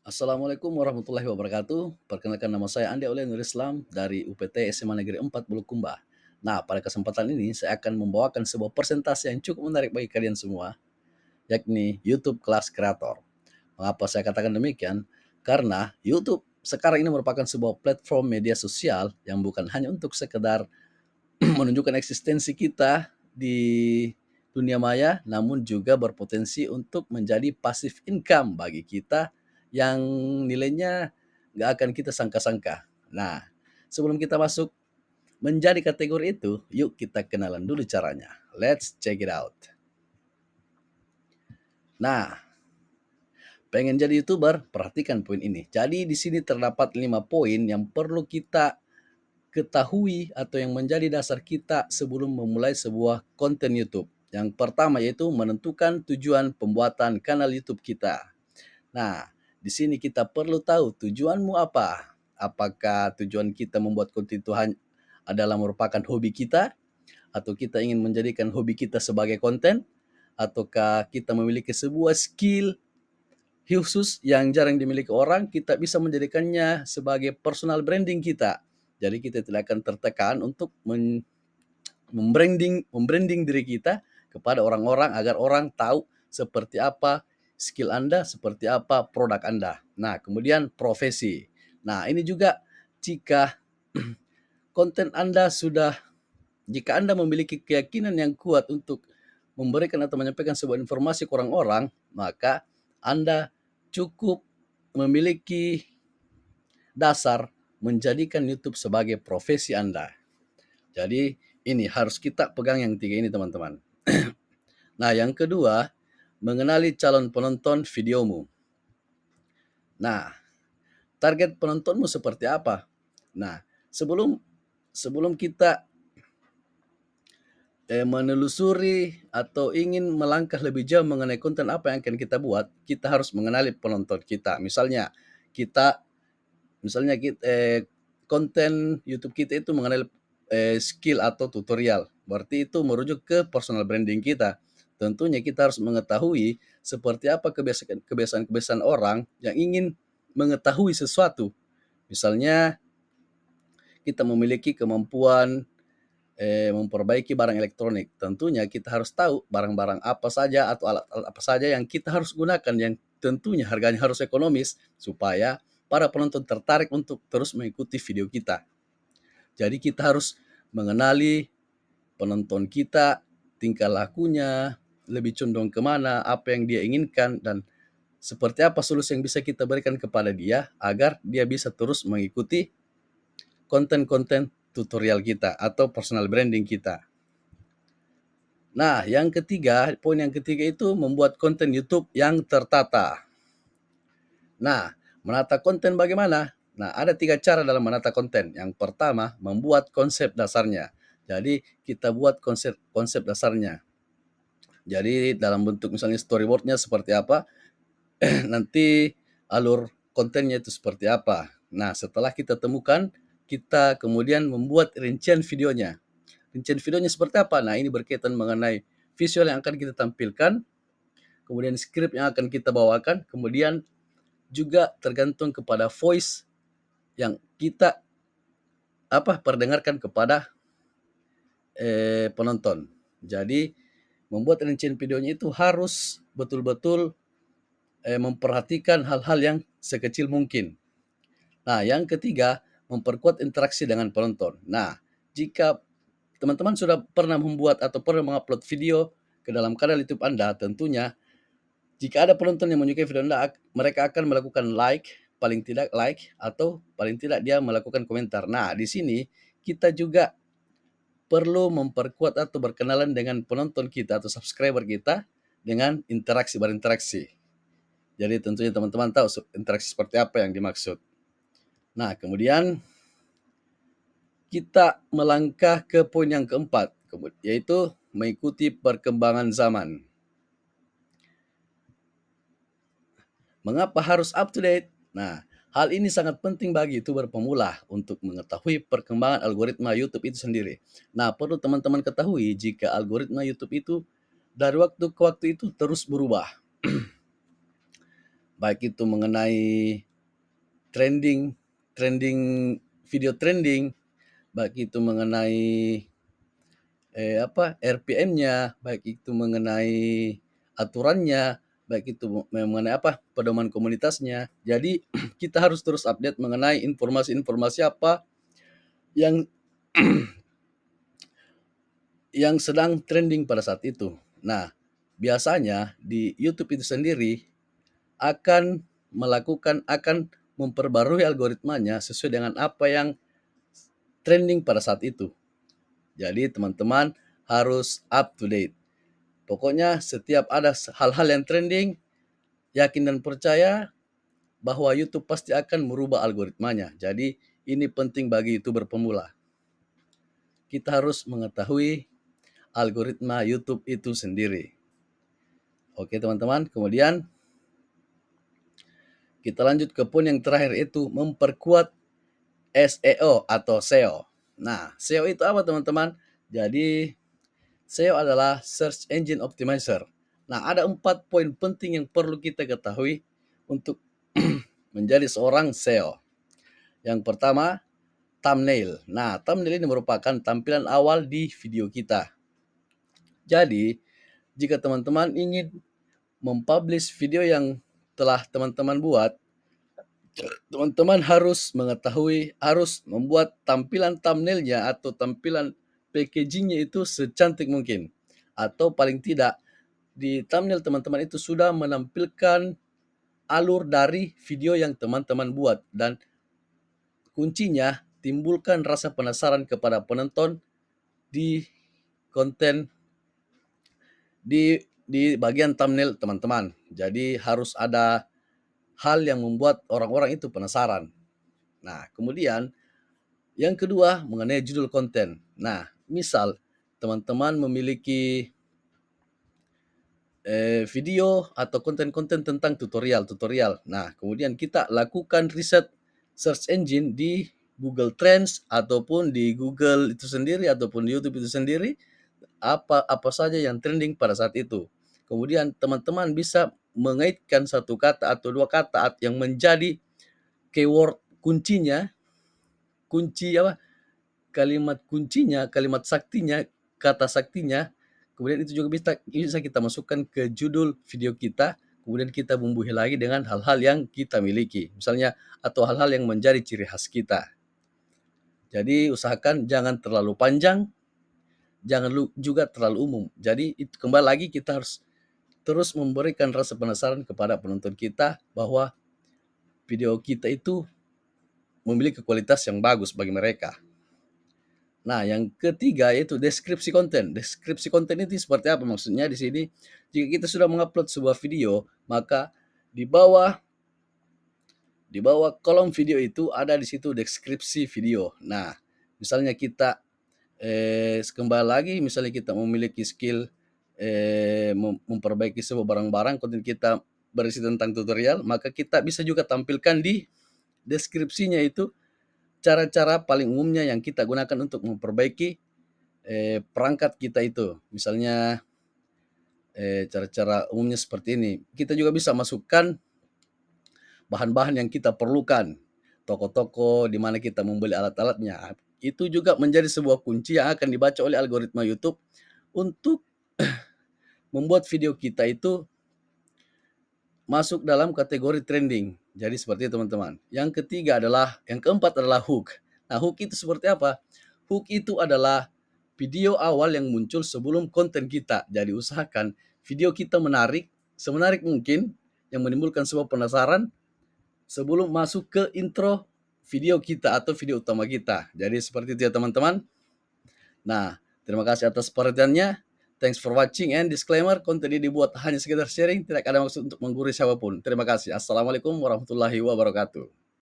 Assalamualaikum warahmatullahi wabarakatuh. Perkenalkan nama saya Andi Aulia Nur Islam dari UPT SMA Negeri 4 Bulukumba. Nah, pada kesempatan ini saya akan membawakan sebuah presentasi yang cukup menarik bagi kalian semua, yakni YouTube Kelas Kreator. Mengapa saya katakan demikian? Karena YouTube sekarang ini merupakan sebuah platform media sosial yang bukan hanya untuk sekedar menunjukkan eksistensi kita di dunia maya, namun juga berpotensi untuk menjadi passive income bagi kita yang nilainya nggak akan kita sangka-sangka. Nah, sebelum kita masuk menjadi kategori itu, yuk kita kenalan dulu caranya. Let's check it out. Nah, pengen jadi YouTuber? Perhatikan poin ini. Jadi di sini terdapat 5 poin yang perlu kita ketahui atau yang menjadi dasar kita sebelum memulai sebuah konten YouTube. Yang pertama yaitu menentukan tujuan pembuatan kanal YouTube kita. Nah, di sini kita perlu tahu tujuanmu apa. Apakah tujuan kita membuat konten itu adalah merupakan hobi kita, atau kita ingin menjadikan hobi kita sebagai konten, ataukah kita memiliki sebuah skill khusus yang jarang dimiliki orang, kita bisa menjadikannya sebagai personal branding kita. Jadi kita tidak akan tertekan untuk membranding diri kita kepada orang-orang agar orang tahu seperti apa skill Anda, seperti apa produk Anda. Nah, kemudian profesi. Nah, ini juga jika konten Anda jika Anda memiliki keyakinan yang kuat untuk memberikan atau menyampaikan sebuah informasi ke orang-orang, maka Anda cukup memiliki dasar menjadikan YouTube sebagai profesi Anda. Jadi ini harus kita pegang yang tiga ini teman-teman. Nah yang kedua, mengenali calon penonton videomu. Nah, target penontonmu seperti apa? Nah, sebelum sebelum kita menelusuri atau ingin melangkah lebih jauh mengenai konten apa yang akan kita buat, kita harus mengenali penonton kita. Misalnya konten YouTube kita itu mengenai skill atau tutorial. Berarti itu merujuk ke personal branding kita. Tentunya kita harus mengetahui seperti apa kebiasaan-kebiasaan orang yang ingin mengetahui sesuatu. Misalnya kita memiliki kemampuan memperbaiki barang elektronik. Tentunya kita harus tahu barang-barang apa saja atau alat-alat apa saja yang kita harus gunakan yang tentunya harganya harus ekonomis supaya para penonton tertarik untuk terus mengikuti video kita. Jadi kita harus mengenali penonton kita, tingkah lakunya, lebih condong kemana, apa yang dia inginkan, dan seperti apa solusi yang bisa kita berikan kepada dia agar dia bisa terus mengikuti konten-konten tutorial kita atau personal branding kita. Nah, poin yang ketiga itu membuat konten YouTube yang tertata. Nah, menata konten bagaimana? Nah, ada 3 cara dalam menata konten. Yang pertama, membuat konsep dasarnya. Jadi, kita buat konsep dasarnya. Jadi, dalam bentuk misalnya storyboard-nya seperti apa, nanti alur kontennya itu seperti apa. Nah, setelah kita temukan, kita kemudian membuat rincian videonya. Rincian videonya seperti apa? Nah, ini berkaitan mengenai visual yang akan kita tampilkan, kemudian skrip yang akan kita bawakan, kemudian juga tergantung kepada voice yang kita perdengarkan kepada penonton. Jadi membuat rincian videonya itu harus betul-betul memperhatikan hal-hal yang sekecil mungkin. Nah, yang ketiga, memperkuat interaksi dengan penonton. Nah, jika teman-teman sudah pernah membuat atau pernah mengupload video ke dalam kanal YouTube Anda, tentunya jika ada penonton yang menyukai video Anda, mereka akan melakukan paling tidak like, atau paling tidak dia melakukan komentar. Nah, di sini kita juga perlu memperkuat atau berkenalan dengan penonton kita atau subscriber kita dengan berinteraksi. Jadi tentunya teman-teman tahu interaksi seperti apa yang dimaksud. Nah, kemudian kita melangkah ke poin yang keempat, yaitu mengikuti perkembangan zaman. Mengapa harus up to date? Nah, hal ini sangat penting bagi YouTuber pemula untuk mengetahui perkembangan algoritma YouTube itu sendiri. Nah, perlu teman-teman ketahui jika algoritma YouTube itu dari waktu ke waktu itu terus berubah. baik itu mengenai trending trending video trending, baik itu mengenai RPM-nya, baik itu mengenai aturannya, baik itu mengenai pedoman komunitasnya. Jadi kita harus terus update mengenai informasi-informasi apa yang yang sedang trending pada saat itu. Nah, biasanya di YouTube itu sendiri akan akan memperbarui algoritmanya sesuai dengan apa yang trending pada saat itu. Jadi teman-teman harus up to date. Pokoknya setiap ada hal-hal yang trending, yakin dan percaya bahwa YouTube pasti akan merubah algoritmanya. Jadi ini penting bagi YouTuber pemula. Kita harus mengetahui algoritma YouTube itu sendiri. Oke teman-teman, kemudian kita lanjut ke poin yang terakhir, itu memperkuat SEO atau SEO. Nah, SEO itu apa teman-teman? Jadi SEO adalah Search Engine Optimizer. Nah, ada 4 poin penting yang perlu kita ketahui untuk menjadi seorang SEO. Yang pertama, thumbnail. Nah, thumbnail ini merupakan tampilan awal di video kita. Jadi, jika teman-teman ingin mempublish video yang telah teman-teman buat, teman-teman harus mengetahui, harus membuat tampilan thumbnailnya atau tampilan packagingnya itu secantik mungkin. Atau paling tidak, di thumbnail teman-teman itu sudah menampilkan alur dari video yang teman-teman buat. Dan kuncinya, timbulkan rasa penasaran kepada penonton di konten di bagian thumbnail teman-teman. Jadi harus ada hal yang membuat orang-orang itu penasaran. Nah, kemudian yang kedua mengenai judul konten. Nah, misal teman-teman memiliki video atau konten-konten tentang tutorial. Nah, kemudian kita lakukan riset search engine di Google Trends ataupun di Google itu sendiri ataupun di YouTube itu sendiri, apa saja yang trending pada saat itu. Kemudian teman-teman bisa mengaitkan satu kata atau dua kata yang menjadi keyword kuncinya, kalimat kuncinya, kalimat saktinya, kata saktinya. Kemudian itu juga bisa kita masukkan ke judul video kita, kemudian kita bumbui lagi dengan hal-hal yang kita miliki, misalnya, atau hal-hal yang menjadi ciri khas kita. Jadi usahakan jangan terlalu panjang, jangan juga terlalu umum. Jadi itu kembali lagi, kita harus terus memberikan rasa penasaran kepada penonton kita bahwa video kita itu memiliki kualitas yang bagus bagi mereka. Nah, yang ketiga yaitu deskripsi konten. Deskripsi konten itu seperti apa? Maksudnya di sini, jika kita sudah mengupload sebuah video, maka di bawah kolom video itu ada di situ deskripsi video. Nah, misalnya kita kembali lagi, misalnya kita memiliki skill memperbaiki sebuah barang-barang, konten kita berisi tentang tutorial, maka kita bisa juga tampilkan di deskripsinya itu cara-cara paling umumnya yang kita gunakan untuk memperbaiki perangkat kita itu. Misalnya cara-cara umumnya seperti ini. Kita juga bisa masukkan bahan-bahan yang kita perlukan, toko-toko di mana kita membeli alat-alatnya. Itu juga menjadi sebuah kunci yang akan dibaca oleh algoritma YouTube untuk membuat video kita itu masuk dalam kategori trending. Jadi seperti itu teman-teman. Yang keempat adalah hook. Nah, hook itu seperti apa? Hook itu adalah video awal yang muncul sebelum konten kita. Jadi usahakan video kita semenarik mungkin, yang menimbulkan sebuah penasaran sebelum masuk ke intro video kita atau video utama kita. Jadi seperti itu ya teman-teman. Nah, terima kasih atas perhatiannya. Thanks for watching, and disclaimer, konten ini dibuat hanya sekedar sharing, tidak ada maksud untuk menggurui siapapun. Terima kasih. Assalamualaikum warahmatullahi wabarakatuh.